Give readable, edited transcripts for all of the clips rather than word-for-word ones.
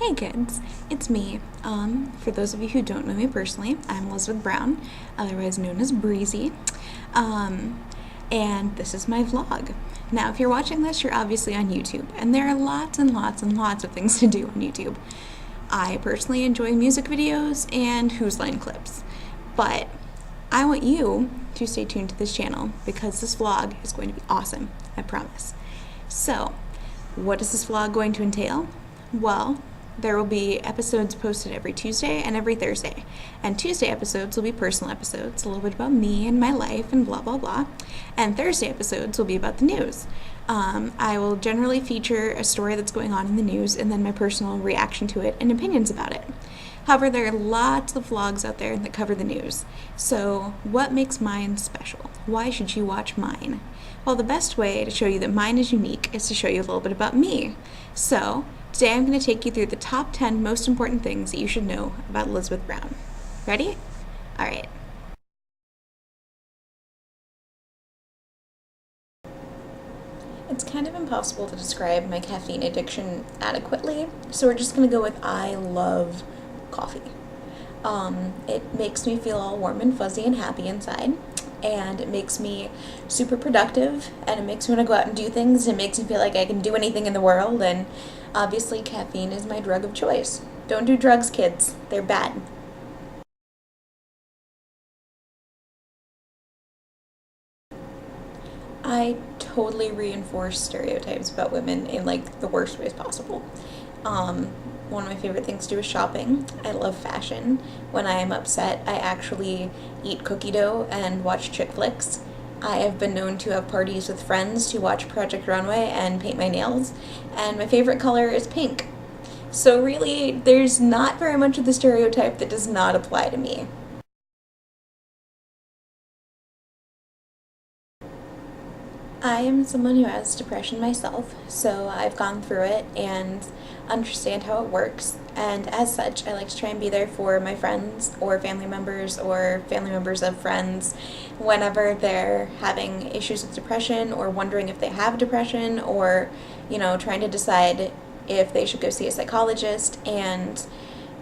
Hey kids, it's me. For those of you who don't know me personally, I'm Elizabeth Brown, otherwise known as Breezy, and this is my vlog. Now, if you're watching this, you're obviously on YouTube, and there are lots and lots and lots of things to do on YouTube. I personally enjoy music videos and Who's Line clips, but I want you to stay tuned to this channel because this vlog is going to be awesome, I promise. So, what is this vlog going to entail? Well, there will be episodes posted every Tuesday and every Thursday. And Tuesday episodes will be personal episodes, a little bit about me and my life and blah, blah, blah. And Thursday episodes will be about the news. I will generally feature a story that's going on in the news and then my personal reaction to it and opinions about it. However, there are lots of vlogs out there that cover the news. So what makes mine special? Why should you watch mine? Well, the best way to show you that mine is unique is to show you a little bit about me. So today I'm going to take you through the top 10 most important things that you should know about Elizabeth Brown. Ready? All right. It's kind of impossible to describe my caffeine addiction adequately, so we're just going to go with I love coffee. It makes me feel all warm and fuzzy and happy inside, and it makes me super productive, and it makes me want to go out and do things, and it makes me feel like I can do anything in the world, and obviously caffeine is my drug of choice. Don't do drugs, kids. They're bad. I totally reinforce stereotypes about women in like the worst ways possible. Um, One of my favorite things to do is shopping. I love fashion. When I am upset, I actually eat cookie dough and watch chick flicks. I have been known to have parties with friends to watch Project Runway and paint my nails, and my favorite color is pink. So really, there's not very much of the stereotype that does not apply to me. I am someone who has depression myself, so I've gone through it and understand how it works. And as such, I like to try and be there for my friends or family members of friends whenever they're having issues with depression or wondering if they have depression or, trying to decide if they should go see a psychologist. And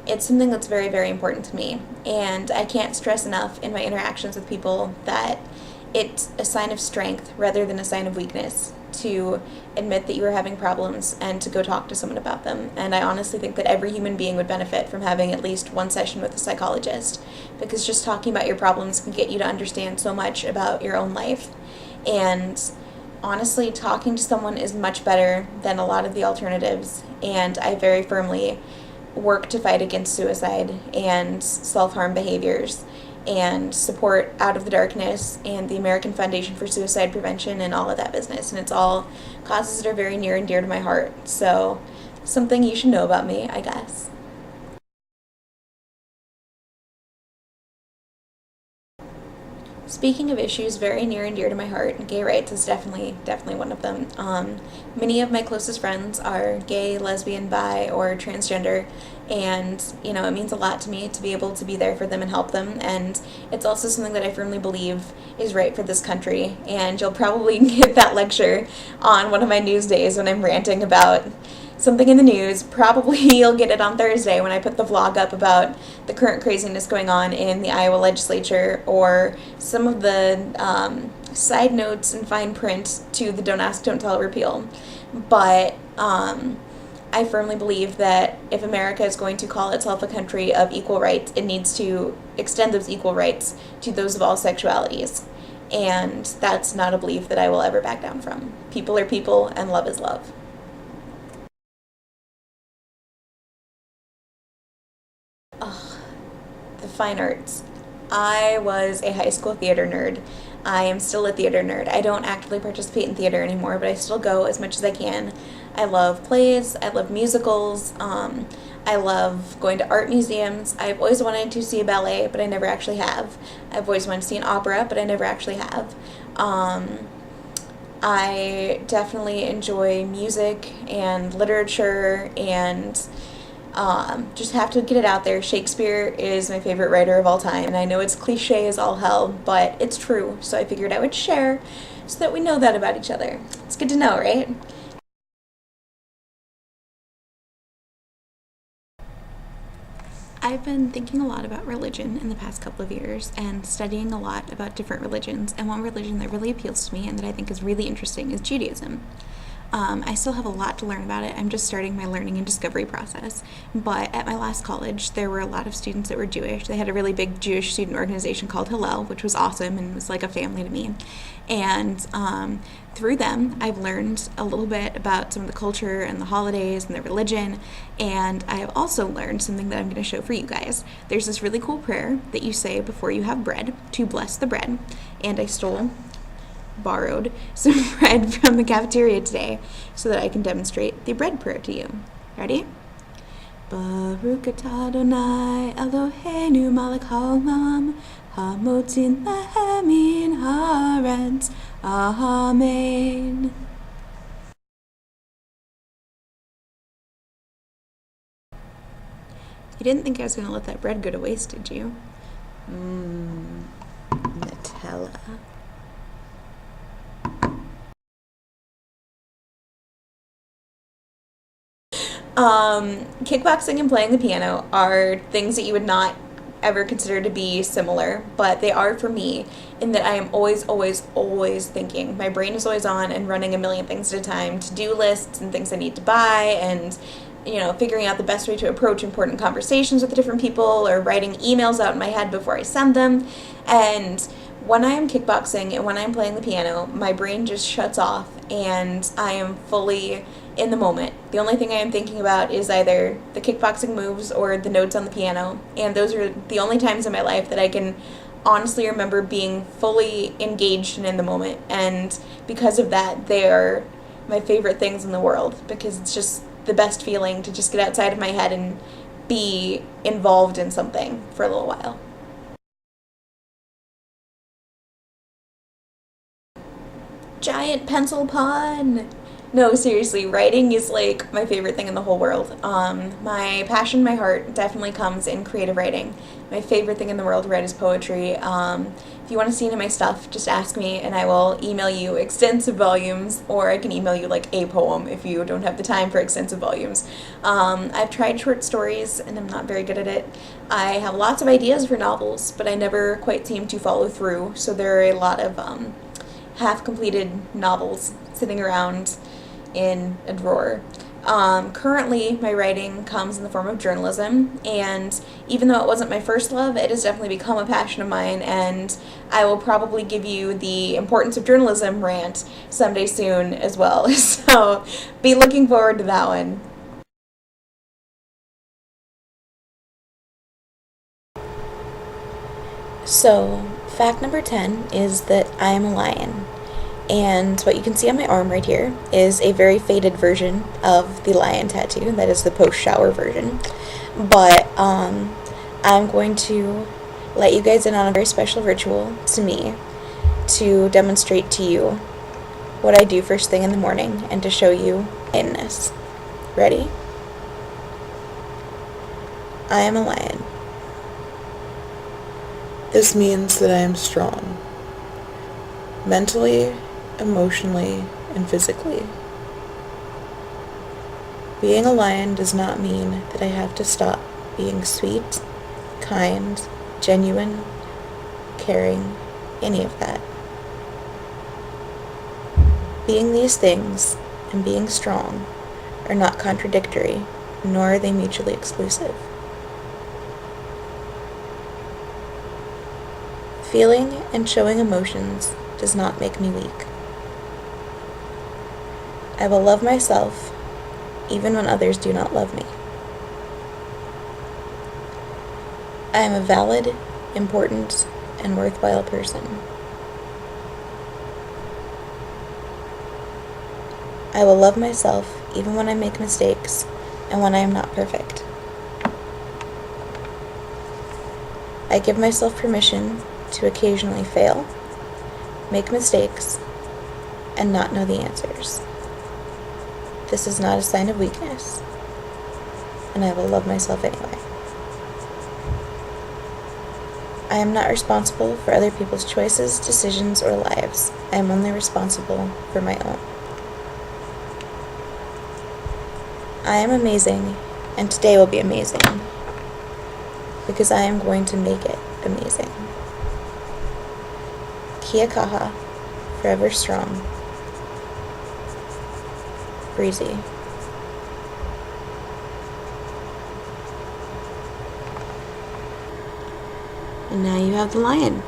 it's something that's very, very important to me. And I can't stress enough in my interactions with people that it's a sign of strength rather than a sign of weakness to admit that you are having problems and to go talk to someone about them. And I honestly think that every human being would benefit from having at least one session with a psychologist, because just talking about your problems can get you to understand so much about your own life. And honestly, talking to someone is much better than a lot of the alternatives, and I very firmly work to fight against suicide and self-harm behaviors and support Out of the Darkness and the American Foundation for Suicide Prevention and all of that business. And it's all causes that are very near and dear to my heart. So, something you should know about me, I guess. Speaking of issues very near and dear to my heart, gay rights is definitely one of them. Many of my closest friends are gay, lesbian, bi, or transgender, and it means a lot to me to be able to be there for them and help them. And it's also something that I firmly believe is right for this country. And you'll probably get that lecture on one of my news days when I'm ranting about something in the news. Probably you'll get it on Thursday when I put the vlog up about the current craziness going on in the Iowa legislature, or some of the side notes and fine print to the Don't Ask, Don't Tell repeal. But I firmly believe that if America is going to call itself a country of equal rights, it needs to extend those equal rights to those of all sexualities. And that's not a belief that I will ever back down from. People are people, and love is love. Ugh, the fine arts. I was a high school theater nerd. I am still a theater nerd. I don't actively participate in theater anymore, but I still go as much as I can. I love plays. I love musicals. I love going to art museums. I've always wanted to see a ballet, but I never actually have. I've always wanted to see an opera, but I never actually have. I definitely enjoy music and literature and just have to get it out there. Shakespeare is my favorite writer of all time, and I know it's cliche as all hell, but it's true, so I figured I would share so that we know that about each other. It's good to know, right? I've been thinking a lot about religion in the past couple of years and studying a lot about different religions, and one religion that really appeals to me and that I think is really interesting is Judaism. I still have a lot to learn about it. I'm just starting my learning and discovery process. But at my last college, there were a lot of students that were Jewish. They had a really big Jewish student organization called Hillel, which was awesome and was like a family to me. And through them, I've learned a little bit about some of the culture and the holidays and the religion. And I have also learned something that I'm going to show for you guys. There's this really cool prayer that you say before you have bread to bless the bread. And I borrowed some bread from the cafeteria today so that I can demonstrate the bread prayer to you. Ready? Baruch atah Adonai Eloheinu melech haolam hamotzin lehem min haaretz. Amen. You didn't think I was going to let that bread go to waste, did you? Nutella. Kickboxing and playing the piano are things that you would not ever consider to be similar, but they are for me in that I am always, always, always thinking. My brain is always on and running a million things at a time, to-do lists and things I need to buy, and figuring out the best way to approach important conversations with different people, or writing emails out in my head before I send them. And when I am kickboxing and when I'm playing the piano, my brain just shuts off and I am fully in the moment. The only thing I am thinking about is either the kickboxing moves or the notes on the piano, and those are the only times in my life that I can honestly remember being fully engaged and in the moment. And because of that, they are my favorite things in the world, because it's just the best feeling to just get outside of my head and be involved in something for a little while. Giant pencil pun! No, seriously, writing is like my favorite thing in the whole world. My passion, my heart definitely comes in creative writing. My favorite thing in the world to write is poetry. If you want to see any of my stuff, just ask me and I will email you extensive volumes, or I can email you like a poem if you don't have the time for extensive volumes. I've tried short stories and I'm not very good at it. I have lots of ideas for novels, but I never quite seem to follow through, so there are a lot of half-completed novels sitting around in a drawer. Currently, my writing comes in the form of journalism, and even though it wasn't my first love, it has definitely become a passion of mine, and I will probably give you the importance of journalism rant someday soon as well, so be looking forward to that one. So, fact number 10 is that I am a lion. And what you can see on my arm right here is a very faded version of the lion tattoo. That is the post-shower version. But I'm going to let you guys in on a very special ritual to me to demonstrate to you what I do first thing in the morning and to show you lioness. Ready? I am a lion. This means that I am strong, mentally, emotionally, and physically. Being a lion does not mean that I have to stop being sweet, kind, genuine, caring, any of that. Being these things and being strong are not contradictory, nor are they mutually exclusive. Feeling and showing emotions does not make me weak. I will love myself even when others do not love me. I am a valid, important, and worthwhile person. I will love myself even when I make mistakes and when I am not perfect. I give myself permission to occasionally fail, make mistakes, and not know the answers. This is not a sign of weakness, and I will love myself anyway. I am not responsible for other people's choices, decisions, or lives. I am only responsible for my own. I am amazing, and today will be amazing. because I am going to make it amazing. Kia kaha, forever strong. Breezy. And now you have the lion.